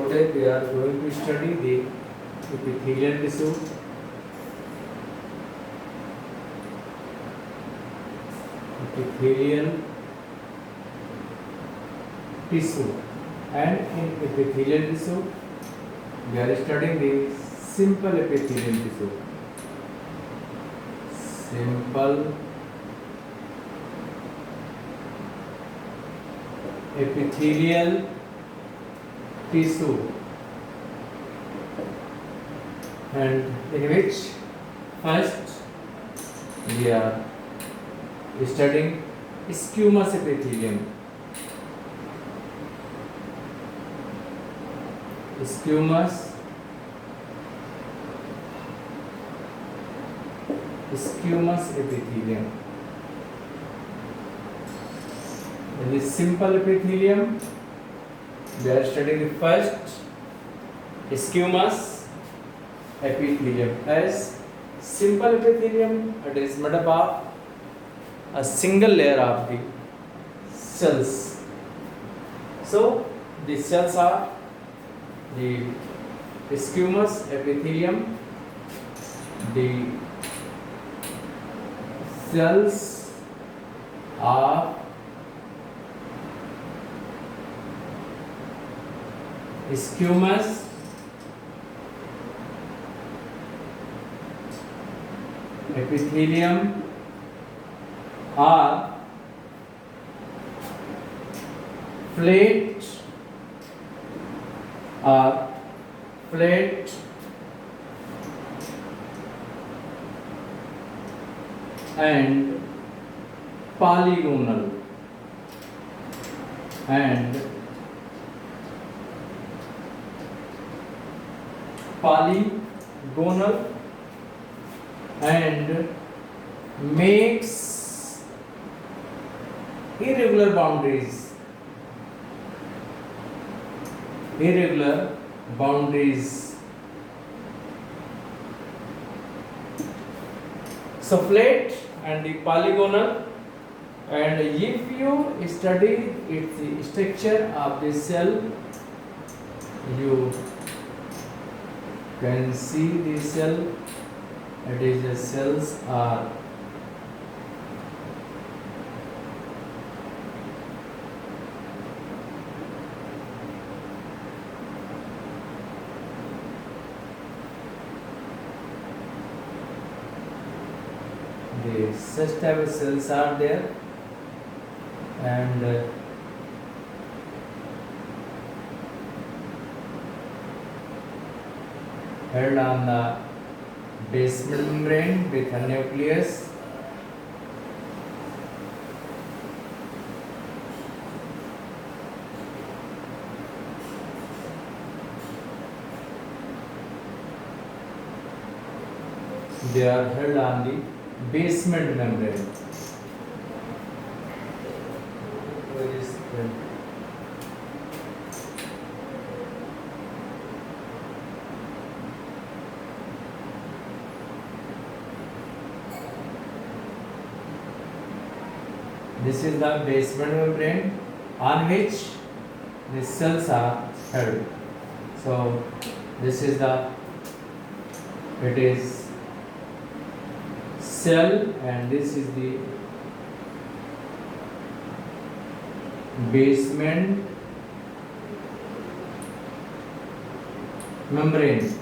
Today we are going to study the epithelial tissue. Epithelial tissue, and in epithelial tissue we are studying the simple epithelial tissue. Simple epithelial tissue, and in which first we are studying squamous epithelium. Squamous epithelium. In the simple epithelium, we are studying the first squamous epithelium. As simple epithelium, it is made up of a single layer of the cells. So the cells are the squamous epithelium. The cells are squamous epithelium are flat and polygonal and makes irregular boundaries. So flat and the polygonal, and if you study its structure of the cell, you can see the cell. It is the cells are the such type of cells are there, and held on the basement membrane with a nucleus. They are held on the basement membrane. Where is the This is the basement membrane on which the cells are held. So this is it is cell, and this is the basement membrane,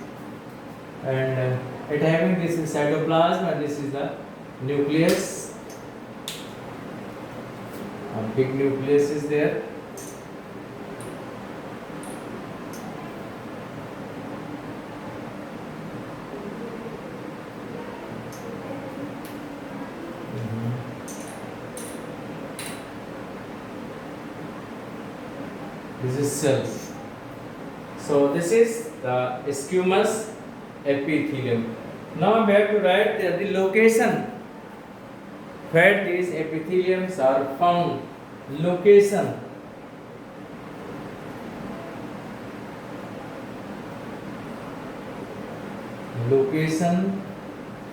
and it having this is cytoplasm, and this is the nucleus. A big nucleus is there. This is cells. So this is the squamous epithelium. Now we have to write the location where these epitheliums are found. Location.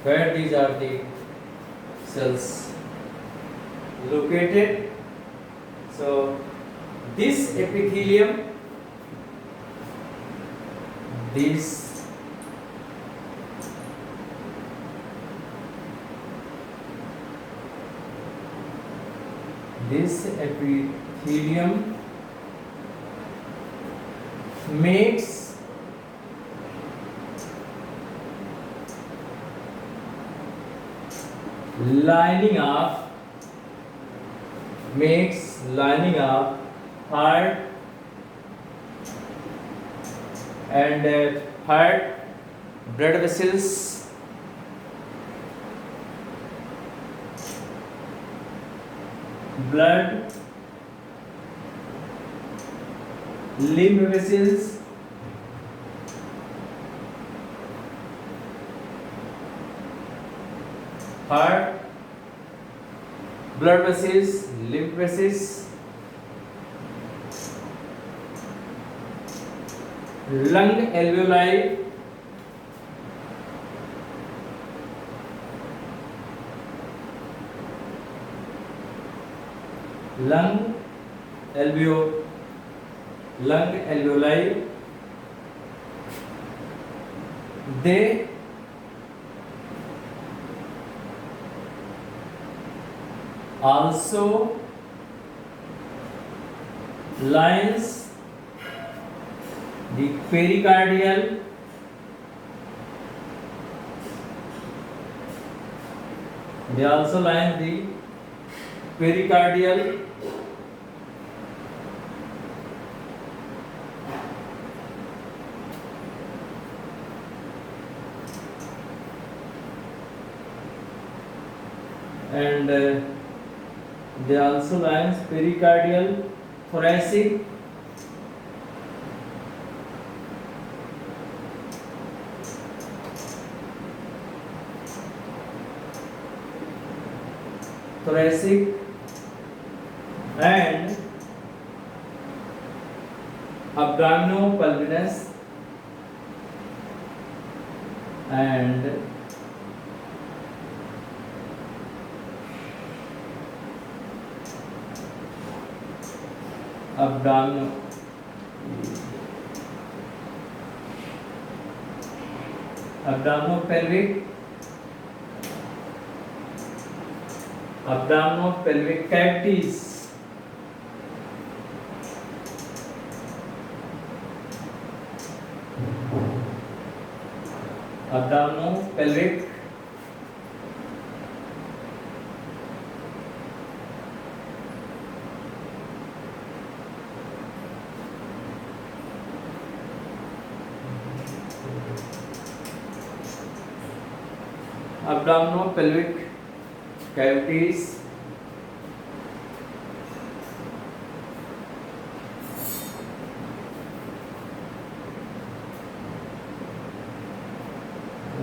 Where these are the cells located. So this epithelium This epithelium makes lining of heart and heart blood vessels, blood lymph vessels, heart blood vessels, lymph vessels, lung alveoli, lung alveoli, they also lines the pericardial and they also lines pericardial, thoracic, and abdominopulmonous and abdominopelvic cavities, abdominopelvic cavities,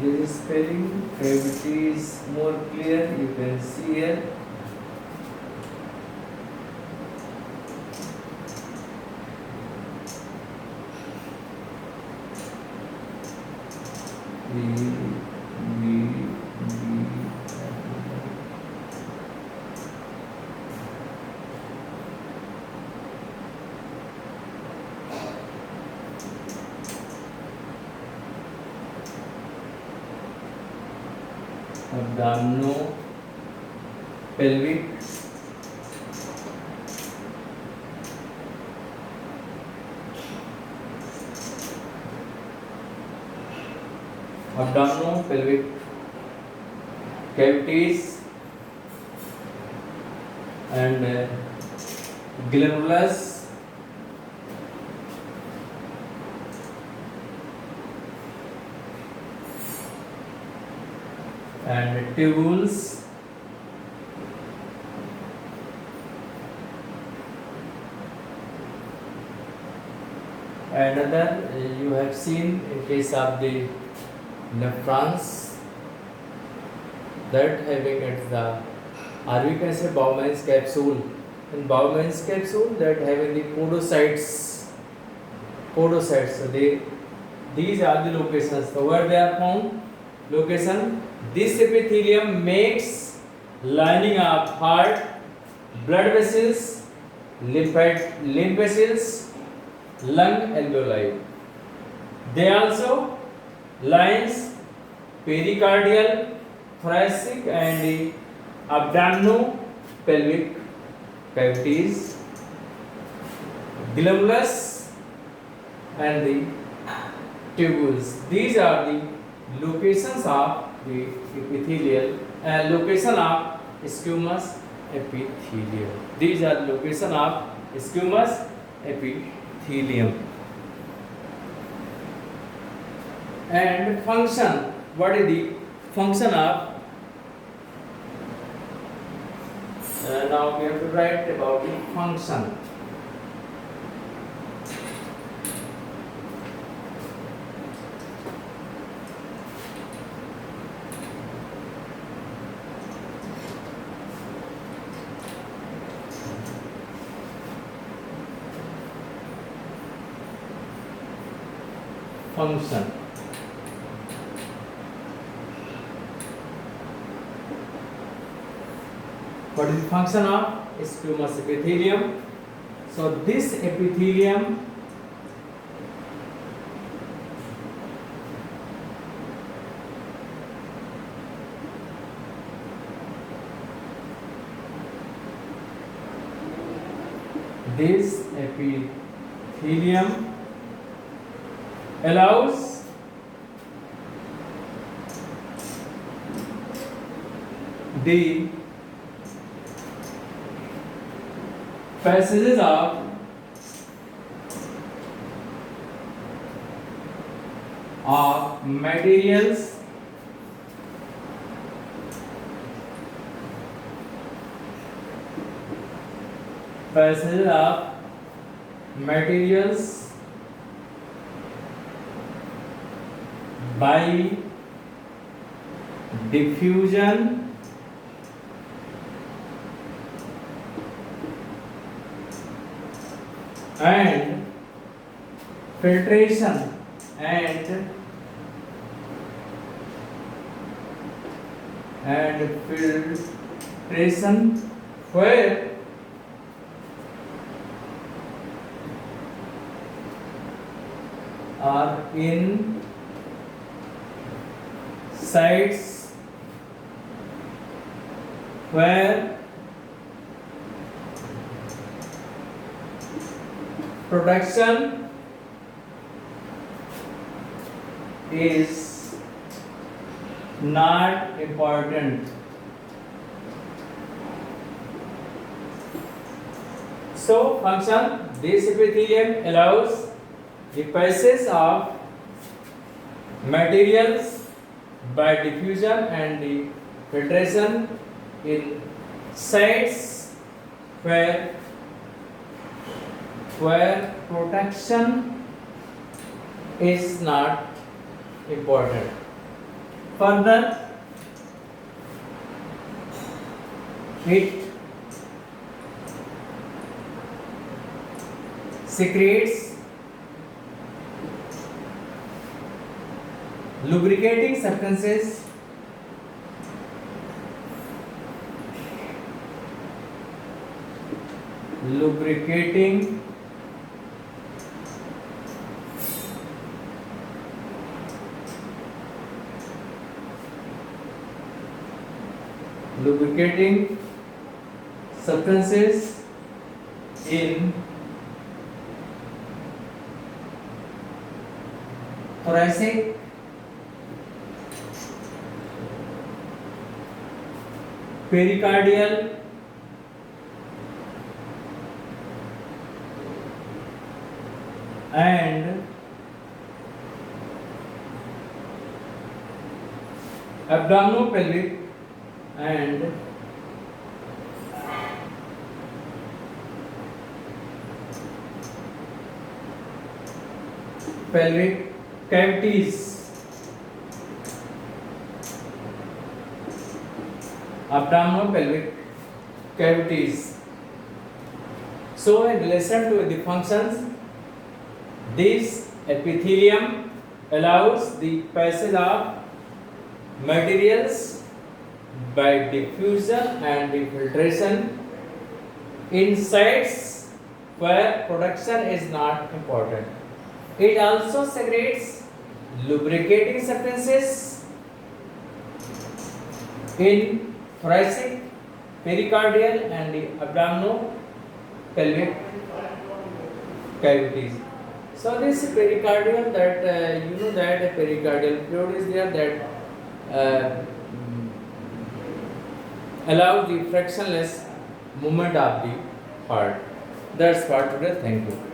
this is spelling cavities more clear, you can see here. Abdominopelvic cavities and glandulus and tubules another you have seen in case of the nephrons that having at the or we can say Bowman's capsule. In Bowman's capsule that having the podocytes. So these are the locations. So where they are found? Location. This epithelium makes lining of heart, blood vessels, lymph vessels, lung alveoli. They also lines pericardial, thoracic and abdominopelvic cavities, glomerulus and the tubules. These are the locations of the epithelial location of squamous epithelium. These are the location of squamous epithelium. And function. What is the function of? Now we have to write about the function. Function. What is the function of squamous epithelium? So this epithelium allows the passages of materials by diffusion and filtration where are in sites where production is not important. So function, this epithelium allows the passage of materials by diffusion and the filtration in sites where protection is not important. Further, it secretes lubricating substances lubricating substances in thoracic pericardial and abdominopelvic and pelvic cavities. Abdominopelvic cavities. So in relation to the functions, this epithelium allows the passage of materials by diffusion and the filtration in sites where production is not important. It also secretes lubricating substances in thoracic, pericardial and the abdominopelvic cavities. So this pericardial, that you know that a pericardial fluid is there that allows the frictionless movement of the heart. That's for today. Thank you.